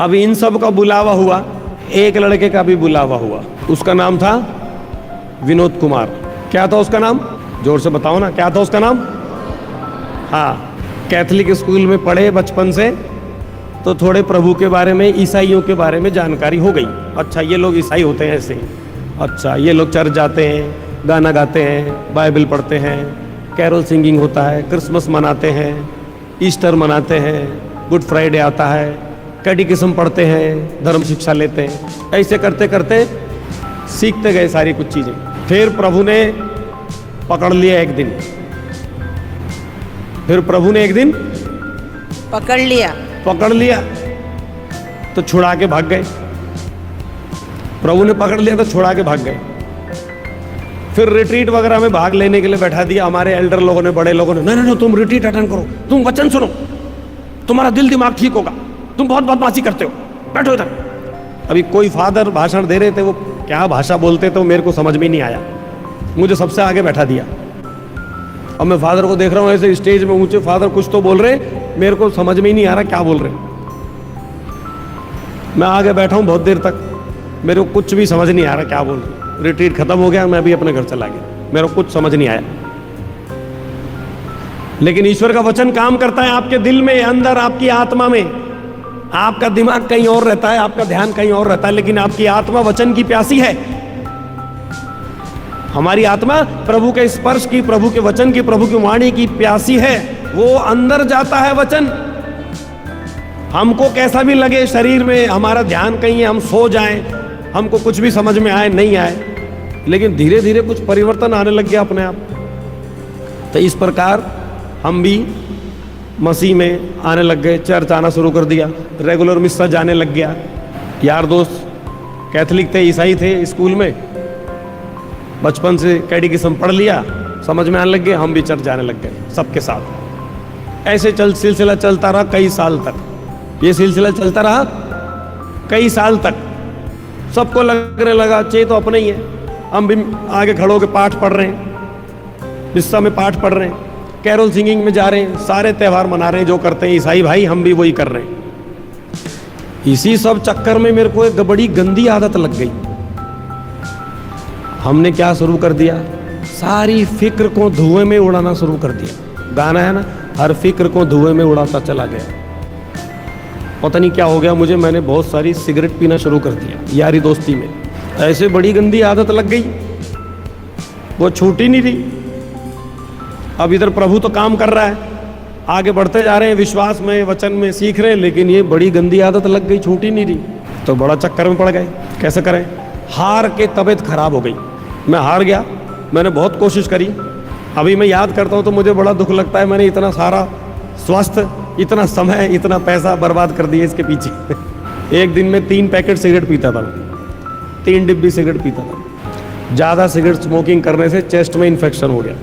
अब इन सब का बुलावा हुआ, एक लड़के का भी बुलावा हुआ, उसका नाम था विनोद कुमार। क्या था उसका नाम? जोर से बताओ ना, क्या था उसका नाम? हाँ, कैथलिक स्कूल में पढ़े बचपन से, तो थोड़े प्रभु के बारे में, ईसाइयों के बारे में जानकारी हो गई। अच्छा, ये लोग ईसाई होते हैं ऐसे ही, अच्छा ये लोग चर्च जाते हैं, गाना गाते हैं, बाइबल पढ़ते हैं, कैरोल सिंगिंग होता है, क्रिसमस मनाते हैं, ईस्टर मनाते हैं, गुड फ्राइडे आता है, कैटेकिज्म पढ़ते हैं, धर्म शिक्षा लेते हैं। ऐसे करते करते सीखते गए सारी कुछ चीज़ें। फिर प्रभु ने पकड़ लिया एक दिन, फिर प्रभु ने एक दिन पकड़ लिया तो छुड़ा के भाग गए। प्रभु ने पकड़ लिया तो छुड़ा के भाग गए। फिर रिट्रीट वगैरह में भाग लेने के लिए बैठा दिया। हमारे एल्डर लोगों ने, बड़े लोगों ने, नहीं नहीं तुम रिट्रीट अटेंड करो, तुम वचन सुनो, तुम्हारा दिल दिमाग ठीक होगा, तुम बहुत बदमाशी करते हो, बैठो इधर। अभी कोई फादर भाषण दे रहे थे, वो क्या भाषा बोलते थे मेरे को समझ में नहीं आया, मुझे सबसे आगे बैठा दिया। अब मैं फादर को देख रहा हूँ ऐसे स्टेज में ऊंचे, फादर कुछ तो बोल रहे, मेरे को समझ में ही नहीं आ रहा क्या बोल रहे। मैं आगे बैठा हूँ बहुत देर तक, मेरे को कुछ भी समझ नहीं आ रहा क्या बोल रहे। रिट्रीट खत्म हो गया, मैं भी अपने घर चला गया, मेरे को कुछ समझ नहीं आया। लेकिन ईश्वर का वचन काम करता है आपके दिल में, अंदर, आपकी आत्मा में। आपका दिमाग कहीं और रहता है, आपका ध्यान कहीं और रहता है, लेकिन आपकी आत्मा वचन की प्यासी है। हमारी आत्मा प्रभु के स्पर्श की, प्रभु के वचन की, प्रभु की वाणी की प्यासी है। वो अंदर जाता है वचन। हमको कैसा भी लगे शरीर में, हमारा ध्यान कहीं है, हम सो जाएं, हमको कुछ भी समझ में आए नहीं आए, लेकिन धीरे धीरे कुछ परिवर्तन आने लग गया अपने आप। तो इस प्रकार हम भी मसीह में आने लग गए, चर्च आना शुरू कर दिया, रेगुलर मिस्सा जाने लग गया। यार दोस्त कैथलिक थे, ईसाई थे, स्कूल में बचपन से कैटेकिज्म पढ़ लिया, समझ में आने लग गए, हम भी चर्च जाने लग गए सबके साथ। ऐसे सिलसिला चलता रहा कई साल तक। ये सिलसिला चलता रहा कई साल तक। सबको लगने लगा चे तो अपने ही है, हम भी आगे खड़े होकर पाठ पढ़ रहे हैं, मिस्सा में पाठ पढ़ रहे हैं, कैरोल सिंगिंग में जा रहे हैं, सारे त्यौहार मना रहे हैं जो करते हैं ईसाई भाई, हम भी वही कर रहे हैं। इसी सब चक्कर में मेरे को एक बड़ी गंदी आदत लग गई। हमने क्या शुरू कर दिया, सारी फिक्र को धुएं में उड़ाना शुरू कर दिया। गाना है ना, हर फिक्र को धुएं में उड़ाता चला गया। पता नहीं क्या हो गया मुझे, मैंने बहुत सारी सिगरेट पीना शुरू कर दिया यारी दोस्ती में। ऐसे बड़ी गंदी आदत लग गई, वो छूटी नहीं रही। अब इधर प्रभु तो काम कर रहा है, आगे बढ़ते जा रहे हैं विश्वास में, वचन में सीख रहे हैं, लेकिन ये बड़ी गंदी आदत लग गई, छूटी नहीं रही। तो बड़ा चक्कर में पड़ गए, कैसे करें। हार के तबीयत खराब हो गई, मैं हार गया। मैंने बहुत कोशिश करी, अभी मैं याद करता हूँ तो मुझे बड़ा दुख लगता है। मैंने इतना सारा स्वास्थ्य, इतना समय, इतना पैसा बर्बाद कर दिया इसके पीछे। एक दिन में 3 पैकेट सिगरेट पीता था, 3 डिब्बी सिगरेट पीता था। ज़्यादा सिगरेट स्मोकिंग करने से चेस्ट में इन्फेक्शन हो गया,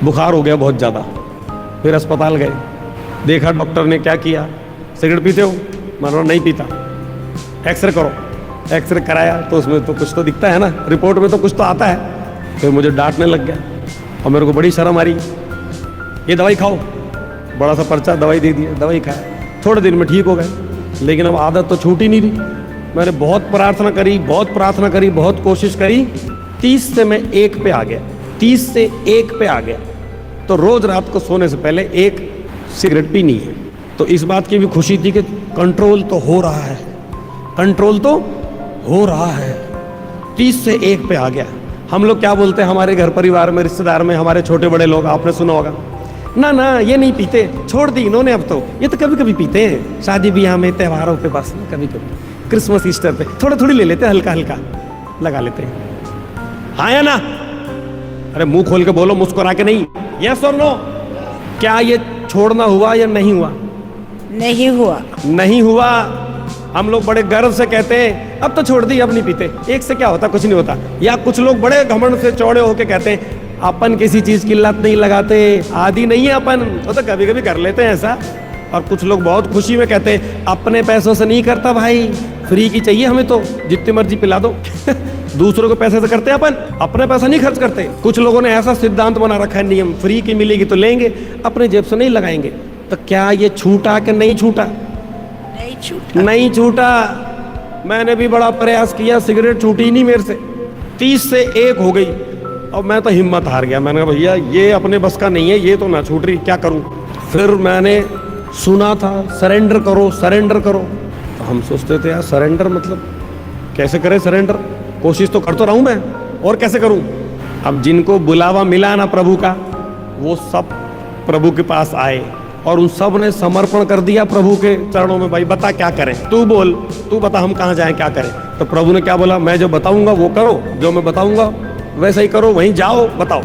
बुखार हो गया बहुत ज़्यादा। फिर अस्पताल गए, देखा डॉक्टर ने क्या किया, सिगरेट पीते हो? मैंने नहीं पीता। एक्सरे करो, एक्सरे कराया तो उसमें तो कुछ तो दिखता है ना, रिपोर्ट में तो कुछ तो आता है। फिर मुझे डांटने लग गया और मेरे को बड़ी शर्म आ रही। ये दवाई खाओ, बड़ा सा पर्चा दवाई दे दिया, दवाई खाया, थोड़े दिन में ठीक हो गए, लेकिन अब आदत तो छूट ही नहीं रही। मैंने बहुत प्रार्थना करी, बहुत प्रार्थना करी, बहुत कोशिश करी। 30 से मैं 1 पे आ गया, 30 से 1 पे आ गया। तो रोज रात को सोने से पहले 1 सिगरेट पीनी है। तो इस बात की भी खुशी थी कि कंट्रोल तो हो रहा है, कंट्रोल तो हो रहा है। 30 से 1 पे आ गया। हम लोग क्या बोलते हैं हमारे घर परिवार में, रिश्तेदार में, हमारे छोटे बड़े लोग, आपने सुना होगा, ना ना ये नहीं पीते, छोड़ दी इन्होंने, अब तो ये तो कभी कभी पीते हैं, शादी ब्याह में, त्योहारों पे, बस कभी कभी, क्रिसमस ईस्टर पे थोड़ा थोड़ी ले लेते हैं, हल्का हल्का लगा लेते हैं। हाँ या ना? अरे मुंह खोल के बोलो, मुस्कुरा के नहीं। यस और नो? क्या ये छोड़ना हुआ या नहीं हुआ? नहीं हुआ। नहीं हुआ। हम लोग बड़े गर्व से कहते हैं अब तो छोड़ दी, अब नहीं पीते, एक से क्या होता, कुछ नहीं होता। या कुछ लोग बड़े घमंड से चौड़े होके कहते हैं अपन किसी चीज की लत नहीं लगाते, आदि नहीं है अपन, तो कभी कभी कर लेते हैं ऐसा। और कुछ लोग बहुत खुशी में कहते हैं अपने पैसों से नहीं करता भाई, फ्री की चाहिए हमें तो, जितनी मर्जी पिला दो। दूसरों को पैसे से करते हैं अपन, अपने पैसा नहीं खर्च करते। कुछ लोगों ने ऐसा सिद्धांत बना रखा है, नियम, फ्री की मिलेगी तो लेंगे, अपने जेब से नहीं लगाएंगे। तो क्या ये छूटा कि नहीं छूटा? नहीं छूटा। नहीं छूटा। मैंने भी बड़ा प्रयास किया, सिगरेट छूटी नहीं मेरे से। 30 से 1 हो गई। अब मैं तो हिम्मत हार गया। मैंने कहा भैया ये अपने बस का नहीं है, ये तो ना छूट रही, क्या करूं। फिर मैंने सुना था सरेंडर करो सरेंडर करो। तो हम सोचते थे यार सरेंडर मतलब कैसे करें सरेंडर, कोशिश तो कर तो रहा हूं मैं, और कैसे करूं। अब जिनको बुलावा मिला ना प्रभु का, वो सब प्रभु के पास आए और उन सब ने समर्पण कर दिया प्रभु के चरणों में। भाई बता क्या करें, तू बोल, तू बता हम कहाँ जाएं, क्या करें। तो प्रभु ने क्या बोला, मैं जो बताऊंगा वो करो, जो मैं बताऊंगा वैसा ही करो, वहीं जाओ बताओ।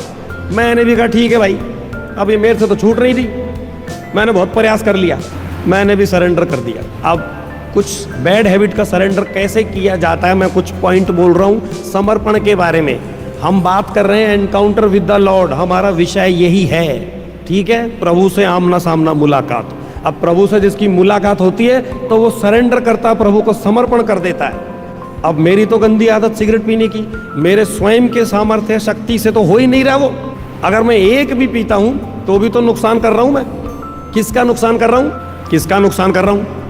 मैंने भी कहा ठीक है भाई, अब ये मेरे से तो छूट रही थी, मैंने बहुत प्रयास कर लिया, मैंने भी सरेंडर कर दिया। अब कुछ बैड हैबिट का सरेंडर कैसे किया जाता है, मैं कुछ पॉइंट बोल रहा हूँ समर्पण के बारे में। हम बात कर रहे हैं एनकाउंटर विद द लॉर्ड, हमारा विषय यही है, ठीक है। प्रभु से आमना सामना मुलाकात। अब प्रभु से जिसकी मुलाकात होती है तो वो सरेंडर करता है, प्रभु को समर्पण कर देता है। अब मेरी तो गंदी आदत सिगरेट पीने की, मेरे स्वयं के सामर्थ्य शक्ति से तो हो ही नहीं रहा वो। अगर मैं एक भी पीता हूं तो भी तो नुकसान कर रहा हूं मैं। किसका नुकसान कर रहा हूं, किसका नुकसान कर रहा हूं।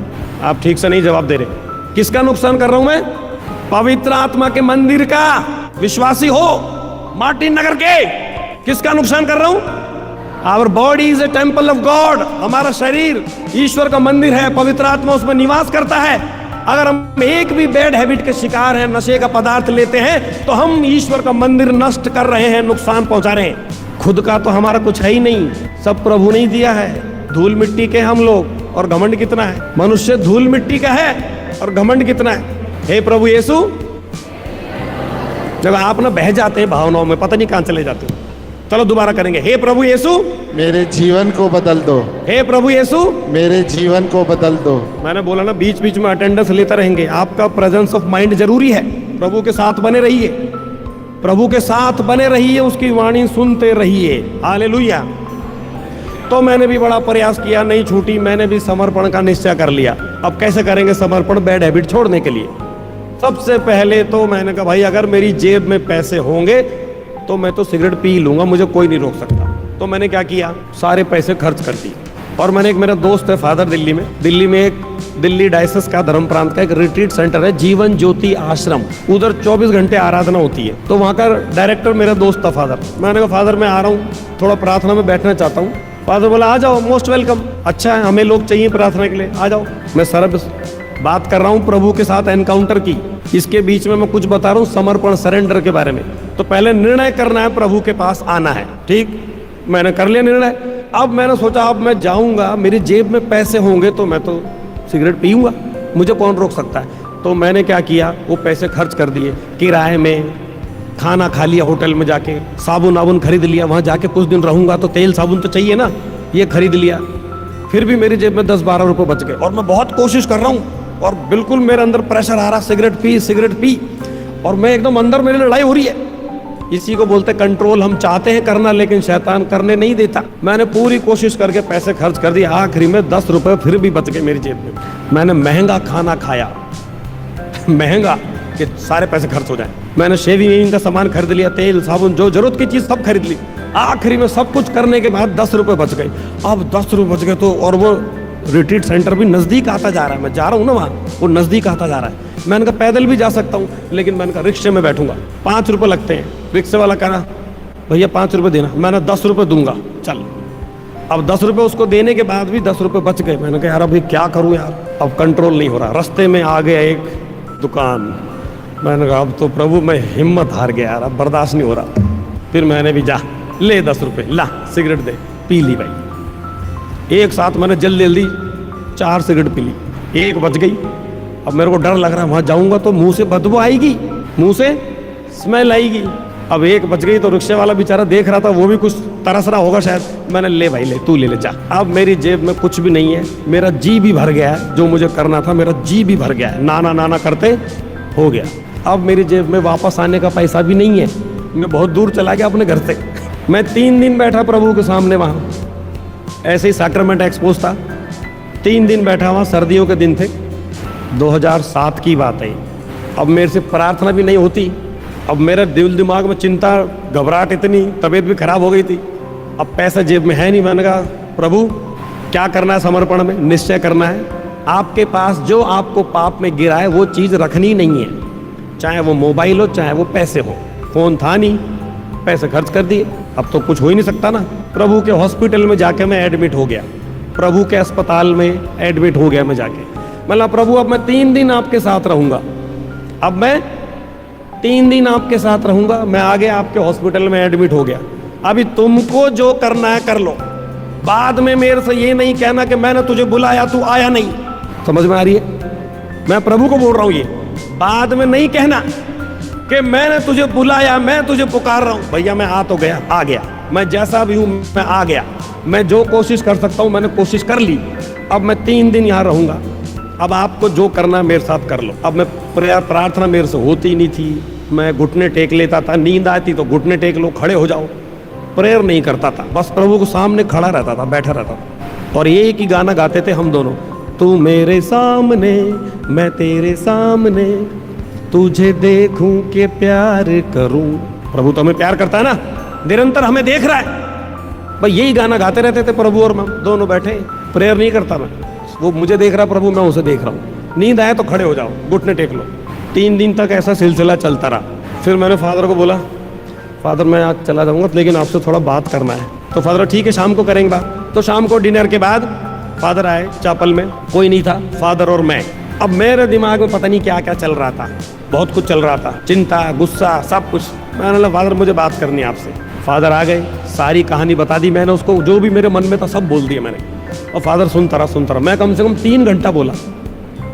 आप ठीक से नहीं जवाब दे रहे। किसका नुकसान कर रहा हूं मैं, पवित्र आत्मा के मंदिर का। विश्वासी हो मार्टिन नगर के, किसका नुकसान कर रहा हूं। Our body is a temple of God, हमारा शरीर ईश्वर का मंदिर है, पवित्र आत्मा उसमें निवास करता है। अगर हम एक भी बैड हैबिट के शिकार हैं, नशे का पदार्थ लेते हैं, तो हम ईश्वर का मंदिर नष्ट कर रहे हैं, नुकसान पहुंचा रहे हैं। खुद का तो हमारा कुछ है ही नहीं, सब प्रभु ने ही दिया है। धूल मिट्टी के हम लोग, और घमंड कितना है। मनुष्य धूल मिट्टी का है और घमंड कितना है। हे प्रभु यीशु, जब आप ना बह जाते हैं भावनाओं में, पता नहीं कहां चले जाते हो। चलो दोबारा करेंगे। हे प्रभु यीशु, मेरे जीवन को बदल दो। हे प्रभु यीशु, मेरे जीवन को बदल दो। मैंने बोला ना बीच बीच में अटेंडेंस लेते रहेंगे। आपका प्रेजेंस ऑफ माइंड जरूरी है। प्रभु के साथ बने रहिए, प्रभु के साथ बने रहिए, उसकी वाणी सुनते रहिए। हालेलुया। तो मैंने भी बड़ा प्रयास किया, नहीं छूटी। मैंने भी समर्पण का निश्चय कर लिया। अब कैसे करेंगे समर्पण बैड हैबिट छोड़ने के लिए। सबसे पहले तो मैंने कहा भाई अगर मेरी जेब में पैसे होंगे तो मैं तो सिगरेट पी लूंगा, मुझे कोई नहीं रोक सकता। तो मैंने क्या किया, सारे पैसे खर्च कर दिए। और मैंने एक, मेरा दोस्त है फादर दिल्ली में एक दिल्ली डायसिस का धर्म प्रांत का एक रिट्रीट सेंटर है, जीवन ज्योति आश्रम। उधर 24 घंटे आराधना होती है। तो वहाँ का डायरेक्टर मेरा दोस्त था फादर। मैंने कहा फादर मैं आ रहा हूँ, थोड़ा प्रार्थना में बैठना चाहता हूँ। फादर बोला आ जाओ, मोस्ट वेलकम। अच्छा है, हमें लोग चाहिए प्रार्थना के लिए, आ जाओ। मैं सरब बात कर रहा हूँ प्रभु के साथ एनकाउंटर की, इसके बीच में मैं कुछ बता रहा हूँ समर्पण सरेंडर के बारे में। तो पहले निर्णय करना है, प्रभु के पास आना है, ठीक। मैंने कर लिया निर्णय। अब मैंने सोचा अब मैं जाऊंगा, मेरी जेब में पैसे होंगे तो मैं तो सिगरेट पीऊंगा, मुझे कौन रोक सकता है। तो मैंने क्या किया, वो पैसे खर्च कर दिए किराए में, खाना खा लिया होटल में जाके, साबुन वाबुन खरीद लिया। वहाँ जाके कुछ दिन रहूंगा तो तेल साबुन तो चाहिए ना, ये खरीद लिया। फिर भी मेरी जेब में 10-12 रुपये बच गए। और मैं बहुत कोशिश कर रहा हूँ और बिल्कुल मेरे अंदर प्रेशर आ रहा, सिगरेट पी। और मैं एकदम अंदर मेरी लड़ाई हो रही है। इसी को बोलते कंट्रोल। हम चाहते हैं करना लेकिन शैतान करने नहीं देता। मैंने पूरी कोशिश करके पैसे खर्च कर दिए। आखिरी में 10 रुपये फिर भी बच गए मेरी जेब में। मैंने महंगा खाना खाया, महंगा कि सारे पैसे खर्च हो जाए। मैंने शेविंग का सामान खरीद लिया, तेल साबुन जो जरूरत की चीज़ सब खरीद ली। आखिरी में सब कुछ करने के बाद 10 रुपये बच गए। अब 10 रुपये बच गए तो, और वो रिट्रीट सेंटर भी नज़दीक आता जा रहा है, मैं जा रहा हूँ ना वहाँ, वो नज़दीक आता जा रहा है। मैंने कहा पैदल भी जा सकता हूँ, लेकिन मैंने कहा रिक्शे में बैठूंगा, 5 रुपये लगते हैं। रिक्शे वाला कहा भैया 5 रुपये देना, मैंने 10 रुपये दूंगा, चल। अब 10 रुपये उसको देने के बाद भी 10 रुपये बच गए। मैंने कहा यार अभी क्या करूँ यार, अब कंट्रोल नहीं हो रहा। रास्ते में आ गया एक दुकान, मैंने कहा अब तो प्रभु मैं हिम्मत हार गया यार, अब बर्दाश्त नहीं हो रहा। फिर मैंने भी जा ले 10 रुपये, ला सिगरेट दे, पी ली भाई। एक साथ मैंने जल्दी 4 सिगरेट पी ली, एक बच गई। अब मेरे को डर लग रहा है वहाँ जाऊँगा तो मुंह से बदबू आएगी, मुंह से स्मेल आएगी। अब एक बच गई तो रिक्शे वाला बेचारा देख रहा था, वो भी कुछ तरस रहा होगा शायद। मैंने ले भाई ले, तू ले ले जा। अब मेरी जेब में कुछ भी नहीं है, मेरा जी भी भर गया है, जो मुझे करना था मेरा जी भी भर गया है, नाना करते हो गया। अब मेरी जेब में वापस आने का पैसा भी नहीं है, मैं बहुत दूर चला गया अपने घर से। मैं 3 दिन बैठा प्रभु के सामने वहाँ, ऐसे ही सैक्रमेंट एक्सपोज था। 3 दिन बैठा वहाँ, सर्दियों के दिन थे, 2007 की बात है। अब मेरे से प्रार्थना भी नहीं होती। अब मेरे दिल दिमाग में चिंता, घबराहट इतनी, तबीयत भी खराब हो गई थी। अब पैसा जेब में है नहीं। मैंने कहा प्रभु क्या करना है, समर्पण में निश्चय करना है, आपके पास जो आपको पाप में गिराए वो चीज़ रखनी नहीं है, चाहे वो मोबाइल हो चाहे वो पैसे हो। फोन था नहीं, पैसे खर्च कर दिए, अब तो कुछ हो ही नहीं सकता ना। प्रभु के हॉस्पिटल में जाके मैं एडमिट हो गया, प्रभु के अस्पताल में एडमिट हो गया मैं जाके। मतलब प्रभु अब मैं 3 दिन आपके साथ रहूंगा, अब मैं 3 दिन आपके साथ रहूंगा। मैं आगे आपके हॉस्पिटल में एडमिट हो गया, अभी तुमको जो करना है कर लो, बाद में मेरे से ये नहीं कहना कि मैंने तुझे बुलाया तू आया नहीं। समझ में आ रही है? मैं प्रभु को बोल रहा हूं, ये बाद में नहीं कहना कि मैंने तुझे बुलाया, मैं तुझे पुकार रहा हूं। भैया मैं आ तो गया, आ गया, मैं जैसा भी हूं मैं आ गया, मैं जो कोशिश कर सकता हूं मैंने कोशिश कर ली। अब मैं 3 दिन यहाँ रहूंगा, अब आपको जो करना है मेरे साथ कर लो। अब मैं प्रार्थना मेरे से होती नहीं थी, मैं घुटने टेक लेता था, नींद आती तो घुटने टेक लो, खड़े हो जाओ, प्रेयर नहीं करता था, बस प्रभु को सामने खड़ा रहता था, बैठा रहता था। और ये एक ही गाना गाते थे हम दोनों, तू मेरे सामने मैं तेरे सामने, तुझे देखूं के प्यार करूं। प्रभु तो हमें प्यार करता है ना, निरंतर हमें देख रहा है। भाई यही गाना गाते रहते थे प्रभु और मैं दोनों बैठे, प्रेयर नहीं करता मैं, वो मुझे देख रहा प्रभु, मैं उसे देख रहा हूँ। नींद आए तो खड़े हो जाओ, घुटने टेक लो। 3 दिन तक ऐसा सिलसिला चलता रहा। फिर मैंने फादर को बोला, फादर मैं आज चला जाऊँगा लेकिन आपसे थोड़ा बात करना है। तो फादर ठीक है शाम को करेंगे बात। तो शाम को डिनर के बाद फादर आए चापल में, कोई नहीं था, फादर और मैं। अब मेरे दिमाग में पता नहीं क्या क्या चल रहा था, बहुत कुछ चल रहा था, चिंता गुस्सा सब कुछ। मैंने बोला फादर मुझे बात करनी है आपसे। फादर आ गए, सारी कहानी बता दी मैंने उसको, जो भी मेरे मन में था सब बोल दिया मैंने। और फादर सुनता रहा। मैं कम से कम 3 घंटा बोला,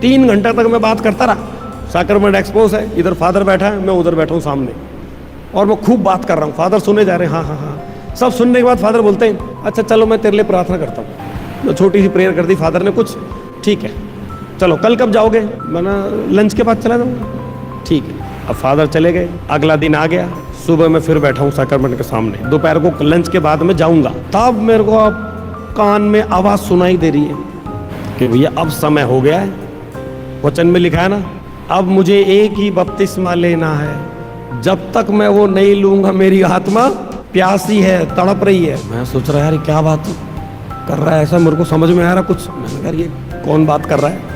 3 घंटा तक मैं बात करता रहा। साक्रमेंट एक्सपोज है, इधर फादर बैठा है, मैं उधर बैठा हूँ सामने, और मैं खूब बात कर रहा हूँ। फादर सुने जा रहे हैं, हाँ हाँ हाँ। सब सुनने के बाद फादर बोलते हैं, अच्छा चलो मैं तेरे लिए प्रार्थना करता हूँ। तो छोटी सी प्रेयर कर दी फादर ने कुछ, ठीक है चलो कल कब जाओगे? मैंने लंच के बाद चला जाऊँगा, ठीक है। अब फादर चले गए, अगला दिन आ गया, सुबह मैं फिर बैठा हूँ साक्रमेंट के सामने। दोपहर को लंच के बाद में जाऊँगा, तब मेरे को अब कान में आवाज़ सुनाई दे रही है कि भैया अब समय हो गया है। वचन में लिखा है ना, अब मुझे एक ही बपतिस्मा लेना है, जब तक मैं वो नहीं लूँगा मेरी आत्मा प्यासी है, तड़प रही है। मैं सोच रहा यार क्या बात कर रहा है, ऐसा मेरे को समझ में आ रहा कुछ। मैंने कहा ये कौन बात कर रहा है,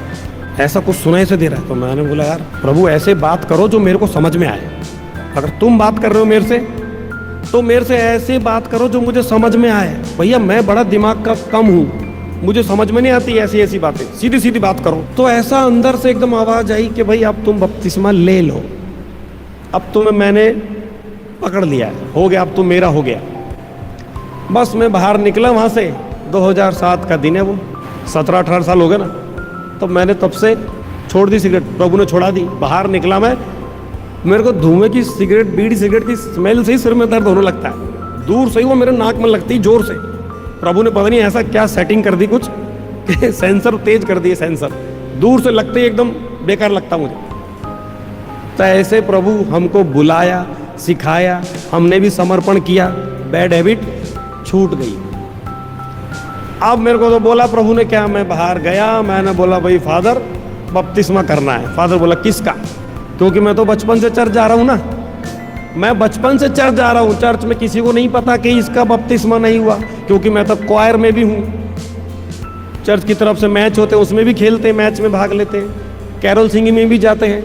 ऐसा कुछ सुनाई से दे रहा है। तो मैंने बोला यार प्रभु ऐसे बात करो जो मेरे को समझ में आए, अगर तुम बात कर रहे हो मेरे से तो मेरे से ऐसे बात करो जो मुझे समझ में आए। भैया मैं बड़ा दिमाग का कम हूँ, मुझे समझ में नहीं आती ऐसी ऐसी बातें, सीधी सीधी बात करो। तो ऐसा अंदर से एकदम आवाज़ आई कि भाई अब तुम बपतिस्मा ले लो, अब तुम्हें मैंने पकड़ लिया है, हो गया, अब तुम मेरा हो गया। बस मैं बाहर निकला वहाँ से, 2007 का दिन है वो, 17-18 साल हो गए ना। तो मैंने तब से छोड़ दी सिगरेट, प्रभु ने छोड़ा दी। बाहर निकला मैं, मेरे को धुएं की सिगरेट, बीड़ी सिगरेट की स्मेल से ही सिर में दर्द होने लगता है, दूर से ही वो मेरे नाक में लगती जोर से। प्रभु ने पता नहीं ऐसा क्या सेटिंग कर दी कुछ कि सेंसर तेज कर दिए, सेंसर दूर से लगते ही एकदम बेकार लगता मुझे। तो ऐसे प्रभु हमको बुलाया, सिखाया, हमने भी समर्पण किया, बैड हैबिट छूट गई। अब मेरे को तो बोला प्रभु ने क्या, मैं बाहर गया, मैंने बोला भाई फादर बपतिस्मा करना है। फादर बोला किसका? क्योंकि मैं तो बचपन से चर्च जा रहा हूँ ना, मैं बचपन से चर्च जा रहा हूँ, चर्च में किसी को नहीं पता कि इसका बपतिस्मा नहीं हुआ, क्योंकि मैं तो क्वायर में भी हूँ, चर्च की तरफ से मैच होते हैं उसमें भी खेलते हैं, मैच में भाग लेते हैं, कैरोल सिंगिंग में भी जाते हैं,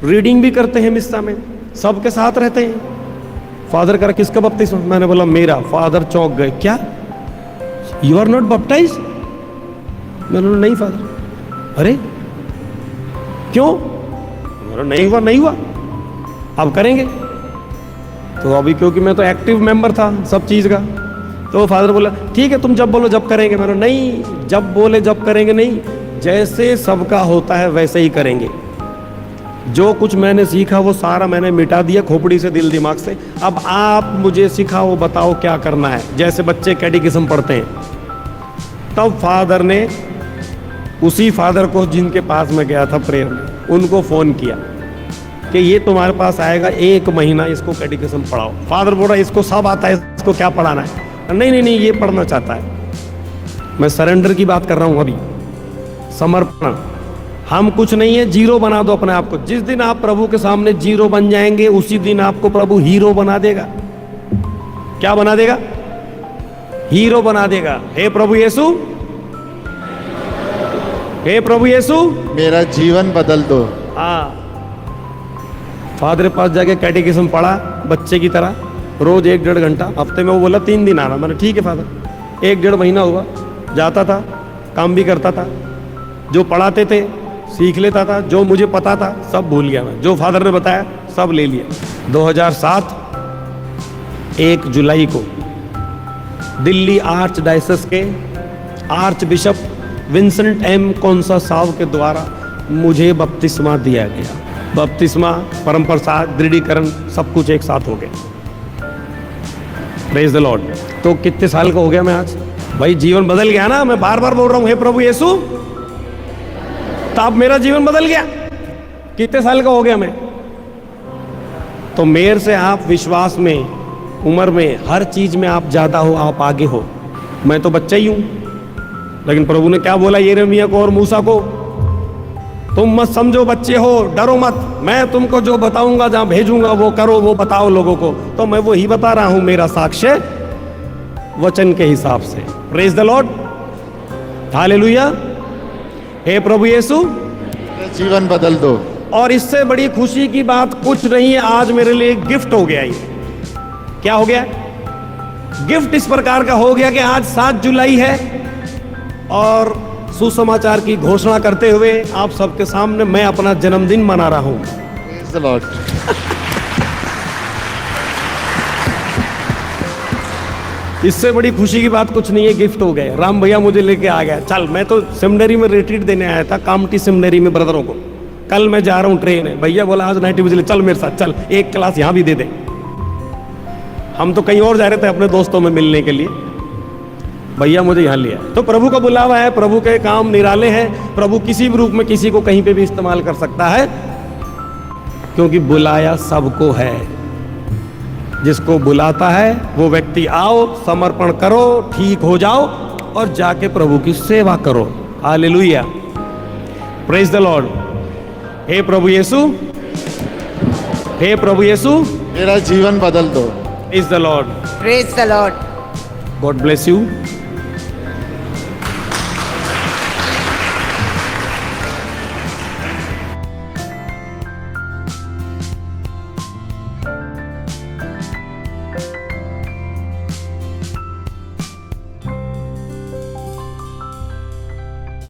रीडिंग भी करते हैं मिस्सा में, सबके साथ रहते हैं। फादर करा किसका बपतिस्मा? मैंने बोला मेरा। फादर चौंक गए, क्या यू आर नॉट बप्टाइज? मैंने बोला नहीं फादर। अरे क्यों? नहीं हुआ, नहीं हुआ, अब करेंगे। तो अभी क्योंकि मैं तो एक्टिव मेंबर था सब चीज़ का, तो फादर बोला ठीक है तुम जब बोलो जब करेंगे। मैंने नहीं, जब बोले जब करेंगे नहीं, जैसे सबका होता है वैसे ही करेंगे। जो कुछ मैंने सीखा वो सारा मैंने मिटा दिया खोपड़ी से, दिल दिमाग से। अब आप मुझे सिखाओ, बताओ क्या करना है, जैसे बच्चे कैटेकिज्म पढ़ते हैं। तब फादर ने, उसी फादर को जिनके पास मैं गया था प्रेयर में, उनको फ़ोन किया कि ये तुम्हारे पास आएगा, 1 महीना इसको कैटेकिज्म पढ़ाओ। फादर बोल रहा है इसको सब आता है, इसको क्या पढ़ाना है? नहीं नहीं नहीं, ये पढ़ना चाहता है। मैं सरेंडर की बात कर रहा हूँ अभी, समर्पण। हम कुछ नहीं है, जीरो बना दो अपने आप को। जिस दिन आप प्रभु के सामने जीरो बन जाएंगे, उसी दिन आपको प्रभु हीरो बना देगा। क्या बना देगा? हीरो बना देगा। हे प्रभु यीशु, हे प्रभु यीशु, मेरा जीवन बदल दो। हाँ, फादर के पास जाके कैटेकिज्म पढ़ा बच्चे की तरह, रोज 1-1.5 घंटा। हफ्ते में वो बोला 3 दिन आना। मैंने ठीक है फादर। 1-1.5 महीना हुआ, जाता था, काम भी करता था, जो पढ़ाते थे सीख लेता था, जो मुझे पता था सब भूल गया मैं, जो फादर ने बताया सब ले लिया। 2007 1 जुलाई को दिल्ली आर्च डायसिस के आर्च बिशप विंसेंट एम कौंसा साहब के द्वारा मुझे बपतिस्मा दिया गया। बपतिस्मा, परम प्रसाद, दृढ़ीकरण सब कुछ एक साथ हो गया। Praise the Lord. तो कितने साल का हो गया मैं आज? भाई जीवन बदल गया ना। मैं बार बार बोल रहा हूं हे प्रभु यीशु, तब मेरा जीवन बदल गया। कितने साल का हो गया मैं? तो मेरे से आप विश्वास में, उम्र में, हर चीज में आप ज्यादा हो, आप आगे हो। मैं तो बच्चा ही हूं, लेकिन प्रभु ने क्या बोला यिर्मयाह को और मूसा को? तुम मत समझो बच्चे हो, डरो मत, मैं तुमको जो बताऊंगा, जहां भेजूंगा वो करो, वो बताओ लोगों को। तो मैं वो ही बता रहा हूं, मेरा साक्ष्य वचन के हिसाब से। Praise the Lord, hallelujah. हे प्रभु यीशु, मेरा जीवन बदल दो। और इससे बड़ी खुशी की बात कुछ नहीं है। आज मेरे लिए एक गिफ्ट हो गया। ये क्या हो गया? गिफ्ट इस प्रकार का हो गया कि आज 7 जुलाई है और सुसमाचार की घोषणा करते हुए आप सबके सामने मैं अपना जन्मदिन मना रहा हूं। Praise the Lord. इससे बड़ी खुशी की बात कुछ नहीं है। गिफ्ट हो गए। राम भैया मुझे लेके आ गया। चल, मैं तो सेमिनरी में रिट्रीट देने आया था, कामटी सेमिनरी में ब्रदरों को। कल मैं जा रहा हूँ ट्रेन है। भैया बोला आज 90 बजे चल मेरे साथ, चल एक क्लास यहाँ भी दे दे। हम तो कहीं और जा रहे थे अपने दोस्तों में मिलने के लिए, भैया मुझे यहाँ लिया। तो प्रभु का बुलावा है, प्रभु के काम निराले हैं। प्रभु किसी भी रूप में किसी को कहीं पे भी इस्तेमाल कर सकता है, क्योंकि बुलाया सबको है। जिसको बुलाता है वो व्यक्ति आओ, समर्पण करो, ठीक हो जाओ और जाके प्रभु की सेवा करो। Hallelujah, praise the Lord. हे प्रभु यीशु, हे प्रभु यीशु, मेरा जीवन बदल दो। Praise the Lord. Praise the Lord. God bless you.